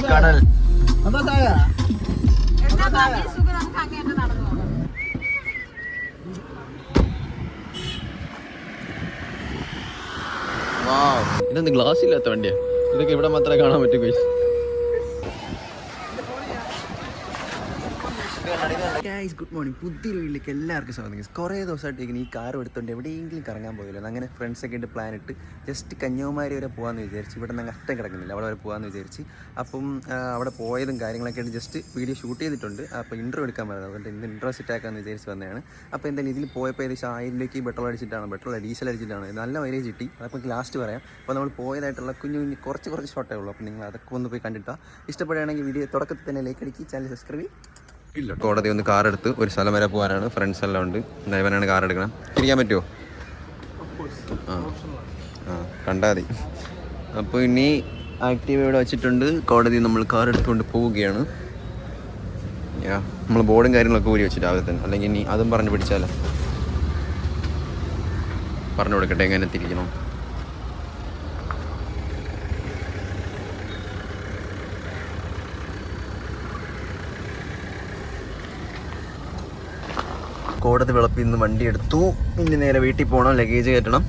കടൽ ഇതൊന്നും ഗ്ലാസ് ഇല്ലാത്ത വണ്ടിയാ. ഇതൊക്കെ ഇവിടെ മാത്രമേ കാണാൻ പറ്റൂ ഗൈസ്. Guys good morning. പുതിയൊരു വീട്ടിലേക്ക് എല്ലാവർക്കും സ്വാഗതം. കുറേ ദിവസമായിട്ട് ഈ കാർ എടുത്തുകൊണ്ട് എവിടെയെങ്കിലും കറങ്ങാൻ പോയില്ല. അങ്ങനെ ഫ്രണ്ട്സൊക്കെ ആയിട്ട് പ്ലാൻ ഇട്ട് ജസ്റ്റ് കന്യാകുമാരി വരെ പോകാമെന്ന് വിചാരിച്ച്. ഇവിടെ നിന്ന് അറ്റം കിടക്കുന്നില്ല, അവിടെ വരെ പോകാമെന്ന് വിചാരിച്ച്. അപ്പം അവിടെ പോയതും കാര്യങ്ങളൊക്കെ ആയിട്ട് ജസ്റ്റ് വീഡിയോ ഷൂട്ട് ചെയ്തിട്ടുണ്ട്. അപ്പോൾ ഇൻട്രോ എടുക്കാൻ പറയുന്നത്, അതുകൊണ്ട് ഇന്ന് ഇൻട്രോ സെറ്റ് ആക്കാമെന്ന് വിചാരിച്ച് വന്നതാണ്. അപ്പോൾ എന്തായാലും ഇതിൽ പോയപ്പോൾ ഏകദേശം 1000 പെട്രോൾ അടിച്ചിട്ടാണ്, ഡീസൽ അടിച്ചിട്ടാണ്. നല്ല മൈലേജ് കിട്ടി. അതൊക്കെ ലാസ്റ്റ് പറയാം. അപ്പോൾ നമ്മൾ പോയതായിട്ടുള്ള കുഞ്ഞു കുറച്ച് ഷോട്ടേ ഉള്ളൂ. അപ്പോൾ നിങ്ങൾ അതൊക്കെ ഒന്ന് പോയി കണ്ടിട്ടാൽ ഇഷ്ടപ്പെടുകയാണെങ്കിൽ വീഡിയോ തുടക്കത്തിൽ തന്നെ ലൈക്ക് അടിച്ച് ചാനൽ സബ്സ്ക്രൈബ് ഇല്ല. കോടതി ഒന്ന് കാർ എടുത്ത് ഒരു സ്ഥലം വരെ പോകാനാണ്. ഫ്രണ്ട്സ് എല്ലാം ഉണ്ട്. ഡ്രൈവറാണ് കാർ എടുക്കണം. ഇരിക്കാൻ പറ്റുമോ? കണ്ടാൽ മതി. അപ്പോൾ ഇനി ആക്റ്റീവ് ഇവിടെ വെച്ചിട്ടുണ്ട്. കോടതി നമ്മൾ കാർ എടുത്തുകൊണ്ട് പോവുകയാണ്. നമ്മൾ ബോർഡും കാര്യങ്ങളൊക്കെ ഊരി വെച്ചിട്ട് രാവിലെ തന്നെ. അല്ലെങ്കിൽ ഇനി അതും പറഞ്ഞു പിടിച്ചാലോ, പറഞ്ഞു കൊടുക്കട്ടെ എങ്ങനെ തിരിക്കണം. കോടതി വിളപ്പിൽ നിന്ന് വണ്ടി എടുത്തു. ഇനി നേരെ വീട്ടിൽ പോകണം, ലഗേജ് കയറ്റണം.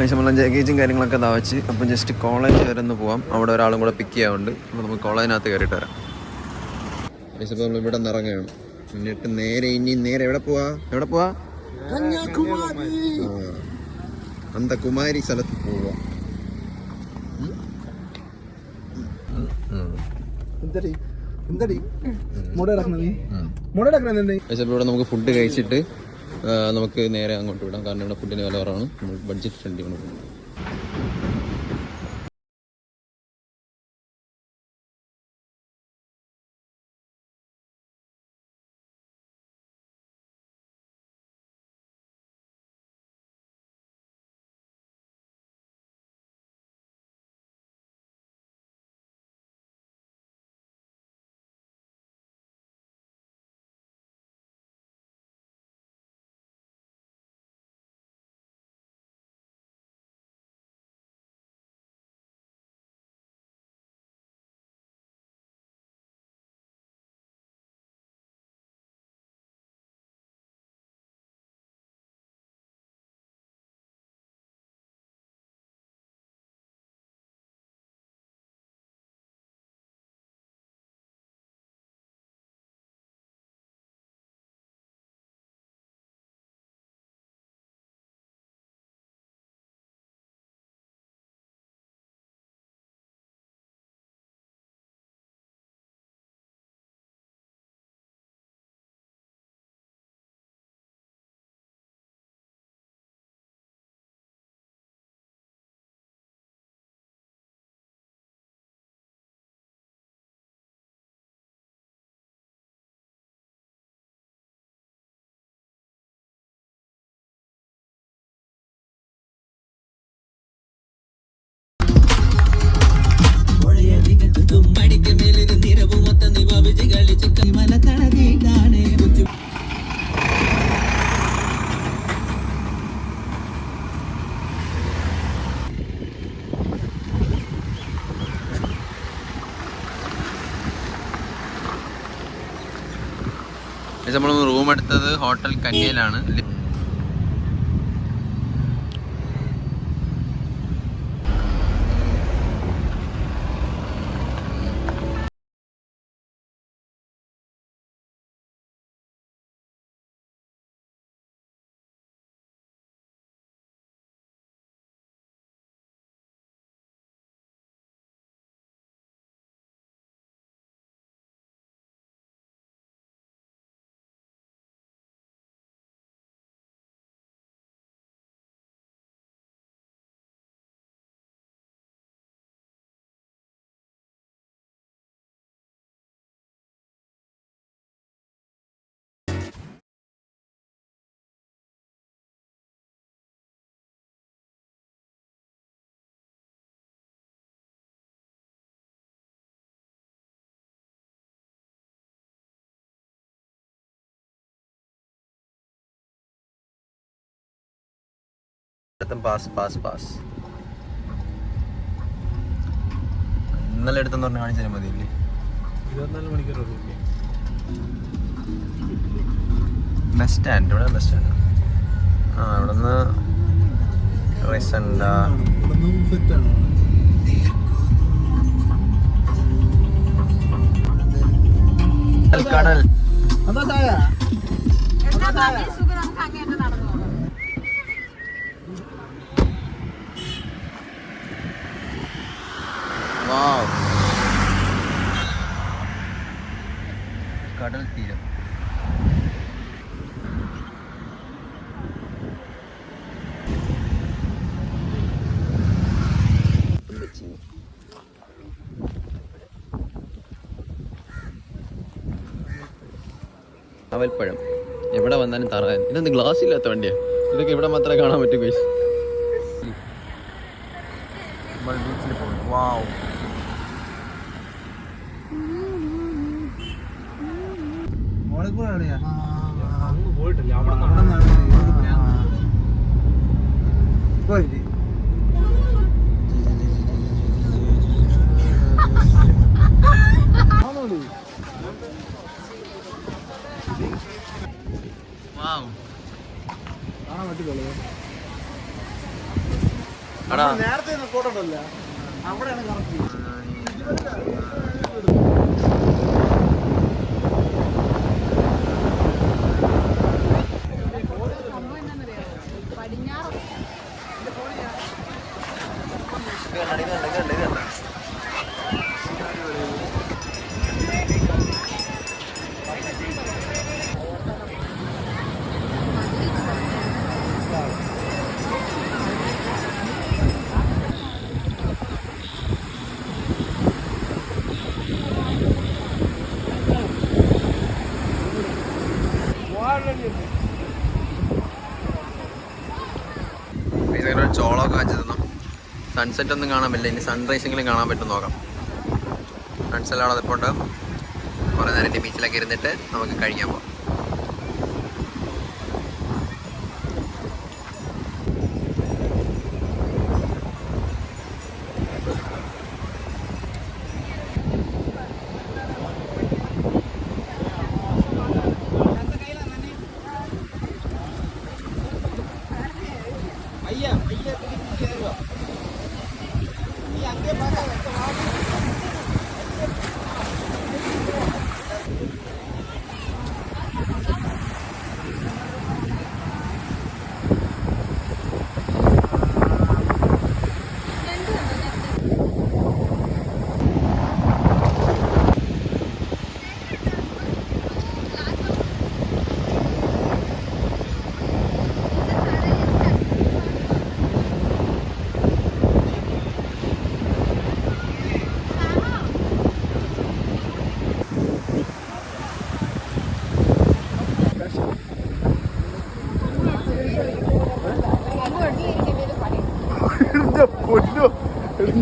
നമ്മളെ ലഗേജും കാര്യങ്ങളൊക്കെ വെച്ച്. അപ്പം ജസ്റ്റ് കോളേജ് വരെ ഒന്ന് പോവാം. അവിടെ ഒരാളും കൂടെ പിക്ക് ചെയ്യാറുണ്ട്. അപ്പോൾ നമുക്ക് കോളേജിനകത്ത് കയറിയിട്ട് വരാം. ഇപ്പോൾ നമ്മൾ ഇവിടെ നിന്ന് ഇറങ്ങുകയാണ്. എന്നിട്ട് നേരെ എവിടെ പോവാ? കുമാരി സ്ഥലത്ത് പോവാ. ഇവിടെ നമുക്ക് ഫുഡ് കഴിച്ചിട്ട് നമുക്ക് നേരെ അങ്ങോട്ട് വിടാം. കാരണം ഇവിടെ ഫുഡിന് വില കുറവാണ്. നമ്മൾ ബഡ്ജറ്റ് ഫ്രണ്ട്ലി ആണ്. നമ്മൾ റൂം എടുത്തത് ഹോട്ടൽ കന്യയിലാണ്. പാസ് പാസ് പാസ് ഇന്നലെ എടുത്തെന്ന് പറഞ്ഞാൽ കാണിച്ചു തരാൻ മതിയില്ലേ? 24 മണിക്കൂർ ബസ് സ്റ്റാൻഡ്. ഇവിടെ ബസ് സ്റ്റാൻഡ്. ഇവിടെ നിന്ന് റിസണ്ട കടൽ. കടൽ തീരം. അവൽപ്പഴം എവിടെ വന്നാലും തറാൻ. ഇതെന്ത് ഗ്ലാസ് ഇല്ലാത്ത വണ്ടിയാ? ഇതൊക്കെ ഇവിടെ മാത്രമേ കാണാൻ പറ്റൂ ഗൈസ്. ബീച്ചിൽ പോകുന്നു. വാവ്. പോയിട്ടില്ല. നേരത്തെ ഫോട്ടോ ഉണ്ടല്ലോ അവിടെയാണ് കറക്റ്റ്. ചോളമൊക്കെ കാണിച്ചു തന്നു. സൺസെറ്റ് ഒന്നും കാണാൻ പറ്റില്ല. ഇനി സൺറൈസെങ്കിലും കാണാൻ പറ്റും നോക്കാം. ഫ്രണ്ട്സ് എല്ലാം അതിപ്പോൾ ഉണ്ട്. കുറേ നേരം ബീച്ചിലൊക്കെ ഇരുന്നിട്ട് നമുക്ക് കഴിക്കാൻ പോകാം.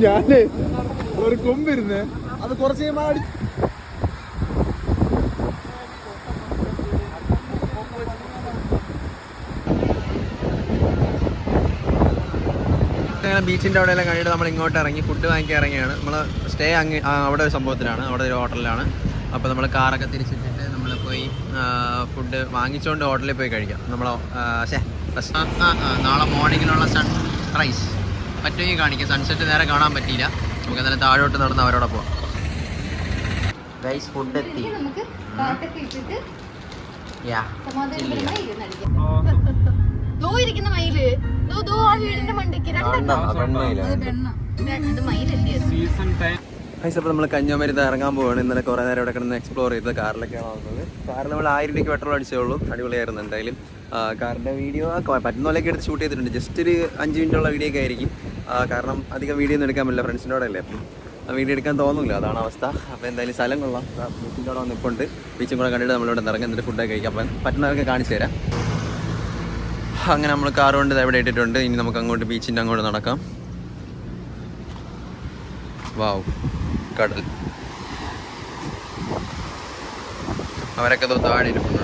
ഞാന് ഒരു കൊമ്പിരുന്ന് അത് കുറച്ച് മാടി ബീച്ചിൻ്റെ അവിടെയെല്ലാം കഴിഞ്ഞിട്ട് നമ്മൾ ഇങ്ങോട്ട് ഇറങ്ങി ഫുഡ് വാങ്ങിക്കാൻ ഇറങ്ങിയാണ്. നമ്മൾ സ്റ്റേ അവിടെ ഒരു സംഭവത്തിലാണ്, അവിടെ ഒരു ഹോട്ടലിലാണ്. അപ്പോൾ നമ്മൾ കാറൊക്കെ തിരിച്ചിട്ടിട്ട് നമ്മൾ പോയി ഫുഡ് വാങ്ങിച്ചുകൊണ്ട് ഹോട്ടലിൽ പോയി കഴിക്കാം. നമ്മൾ നാളെ മോർണിംഗിലുള്ള സൺറൈസ് പറ്റുമെങ്കിൽ കാണിക്കാം. സൺസെറ്റ് നേരെ കാണാൻ പറ്റിയില്ല. നമുക്ക് എന്തായാലും താഴോട്ട് നടന്ന് അവരോടെ പോവാം. ഗൈസ് ഫുഡ് എത്തി. അപ്പോൾ നമ്മൾ കന്യാകുമാരിന്ന് ഇറങ്ങാൻ പോവുകയാണ്. ഇന്നലെ കുറേ നേരം ഇവിടെ കിടന്ന് എക്സ്പ്ലോർ ചെയ്ത് കാറിലൊക്കെയാണ് വന്നത്. കാറിൽ നമ്മൾ 1000 രൂപയ്ക്ക് പെട്രോൾ അടിച്ചേ ഉള്ളൂ. അടിപൊളിയായിരുന്നു എന്തായാലും. കാറിൻ്റെ വീഡിയോ പറ്റുന്ന പോലെയൊക്കെ എടുത്ത് ഷൂട്ട് ചെയ്തിട്ടുണ്ട്. ജസ്റ്റ് ഒരു 5 മിനിറ്റുള്ള വീഡിയോ ഒക്കെ ആയിരിക്കും. കാരണം അധികം വീഡിയോ ഒന്നും എടുക്കാൻ പറ്റില്ല. ഫ്രണ്ട്സിൻ്റെ കൂടെ അല്ലേ, അപ്പം വീഡിയോ എടുക്കാൻ തോന്നില്ല. അതാണ് അവസ്ഥ. അപ്പോൾ എന്തായാലും സ്ഥലം കൊള്ളാം. ബീച്ചിൻ്റെ അവിടെ വന്നിപ്പോണ്ട്. ബീച്ചും കൂടെ കണ്ടിട്ട് നമ്മളിവിടെ ഇറങ്ങി എന്നിട്ട് ഫുഡൊക്കെ കഴിക്കാം. അപ്പം പറ്റുന്നവർക്ക് കാണിച്ചു തരാം. അങ്ങനെ നമ്മൾ കാർ കൊണ്ട് ഇവിടെ ഇട്ടിട്ടുണ്ട്. ഇനി നമുക്ക് അങ്ങോട്ട് ബീച്ചിൻ്റെ അങ്ങോട്ട് നടക്കാം. വാവ്, കടൽ. അവരൊക്കെ താഴെ ഇരിപ്പുണ്ട്.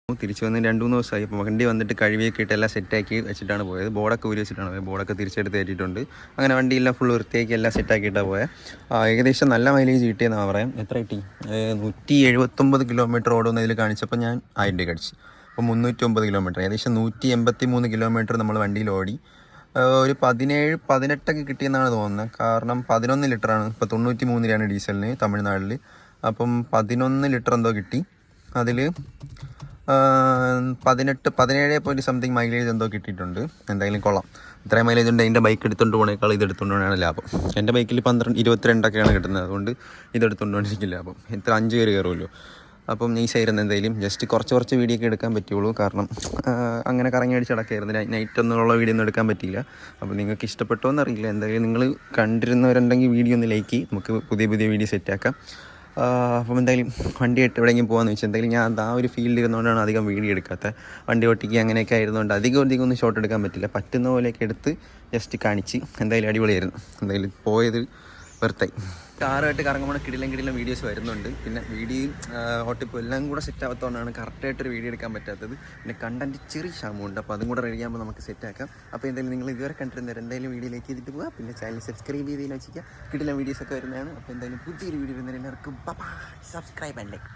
തിരിച്ചു വന്ന് 2-3 ദിവസമായി. അപ്പോൾ വണ്ടി വന്നിട്ട് കഴുകിയൊക്കെ ഇട്ട് എല്ലാം സെറ്റാക്കി വെച്ചിട്ടാണ് പോയത്. ബോർഡൊക്കെ ഊരി വെച്ചിട്ടാണ് പോയത്. ബോർഡൊക്കെ തിരിച്ചെടുത്ത് കയറ്റിയിട്ടുണ്ട്. അങ്ങനെ വണ്ടിയെല്ലാം ഫുൾ വൃത്തിയാക്കി എല്ലാം സെറ്റാക്കിയിട്ടാണ് പോയത്. ഏകദേശം നല്ല മൈലേജ് കിട്ടിയെന്നാണ് പറയാം. എത്ര കിട്ടി? 179 കിലോമീറ്റർ ഓടുന്നതിൽ കാണിച്ചപ്പോൾ ഞാൻ 1000 രൂപ അടിച്ചു. അപ്പോൾ 309 കിലോമീറ്റർ, ഏകദേശം 183 കിലോമീറ്റർ നമ്മൾ വണ്ടിയിൽ ഓടി. ഒരു 17-18 കിട്ടിയെന്നാണ് തോന്നുന്നത്. കാരണം 11 ലിറ്ററാണ്. ഇപ്പോൾ 93 രൂപയാണ് ഡീസലിന് തമിഴ്നാട്ടിൽ. അപ്പം 11 ലിറ്റർ എന്തോ കിട്ടി. അതിൽ 17 സംതിങ് മൈലേജ് എന്തോ കിട്ടിയിട്ടുണ്ട്. എന്തായാലും കൊള്ളാം. ഇത്രയും മൈലേജ് ഉണ്ട്. എൻ്റെ ബൈക്ക് എടുത്തുകൊണ്ട് പോകണേക്കാൾ ഇത് എടുത്തുകൊണ്ട് പോകണതാണ് ലാഭം. എൻ്റെ ബൈക്കിൽ 22-22ഒക്കെയാണ് കിട്ടുന്നത്. അതുകൊണ്ട് ഇതെടുത്തുകൊണ്ട് പോകണമെങ്കിൽ ലാഭം. ഇത്ര 5 പേര് കയറുമല്ലോ. അപ്പം നൈസായിരുന്നു. എന്തായാലും ജസ്റ്റ് കുറച്ച് വീഡിയോ ഒക്കെ എടുക്കാൻ പറ്റുള്ളൂ. കാരണം അങ്ങനെ കറങ്ങി അടിച്ച് നടക്കായിരുന്നു. നൈറ്റ് ഒന്നുള്ള വീഡിയോ ഒന്നും എടുക്കാൻ പറ്റിയില്ല. അപ്പോൾ നിങ്ങൾക്ക് ഇഷ്ടപ്പെട്ടോ എന്നറിയില്ല. എന്തായാലും നിങ്ങൾ കണ്ടിരുന്നവരുണ്ടെങ്കിൽ വീഡിയോ ഒന്ന് ലൈക്ക് ചെയ്യും. നമുക്ക് പുതിയ വീഡിയോ സെറ്റാക്കാം. അപ്പം എന്തായാലും വണ്ടി ആയിട്ട് എവിടെയെങ്കിലും പോകാമെന്ന് വെച്ചാൽ എന്തായാലും ഞാൻ ആ ഒരു ഫീൽഡിൽ ഇരുന്നുകൊണ്ടാണ് അധികം വീഡിയോ എടുക്കാത്തത്. വണ്ടി ഓട്ടിക്കുക അങ്ങനെയൊക്കെ ആയിരുന്നുകൊണ്ട് അധികം ഒന്നും ഷോട്ട് എടുക്കാൻ പറ്റില്ല. പറ്റുന്ന പോലെയൊക്കെ എടുത്ത് ജസ്റ്റ് കാണിച്ച് എന്തായാലും അടിപൊളിയായിരുന്നു. എന്തായാലും പോയത് വെറുത്തായി. കാറുമായിട്ട് കറങ്ങുമ്പോൾ കിടിലം വീഡിയോസ് വരുന്നുണ്ട്. പിന്നെ വീഡിയോ ഓട്ടിപ്പോൾ എല്ലാം കൂടെ സെറ്റ് ആവാത്തതുകൊണ്ടാണ് കറക്റ്റായിട്ടൊരു വീഡിയോ എടുക്കാൻ പറ്റാത്തത്. പിന്നെ കണ്ടൻറ്റ് ചെറിയ ക്ഷാമമുണ്ട്. അപ്പോൾ അതും കൂടെ റെഡി ആകുമ്പോൾ നമുക്ക് സെറ്റാക്കാം. അപ്പോൾ എന്തായാലും നിങ്ങൾ ഇതുവരെ കണ്ടിരുന്നവർ എന്തായാലും വീഡിയോയിലേക്ക് ചെയ്തിട്ട് പോകാം. പിന്നെ ചാനൽ സബ്സ്ക്രൈബ് ചെയ്തതിന് വെച്ചിരിക്കുക. കിടിലം വീഡിയോസൊക്കെ വരുന്നതാണ്. അപ്പോൾ എന്തായാലും പുതിയൊരു വീഡിയോ വരുന്നവർ എല്ലാവർക്കും സബ്സ്ക്രൈബ് ആൻഡ് ലൈക്ക്.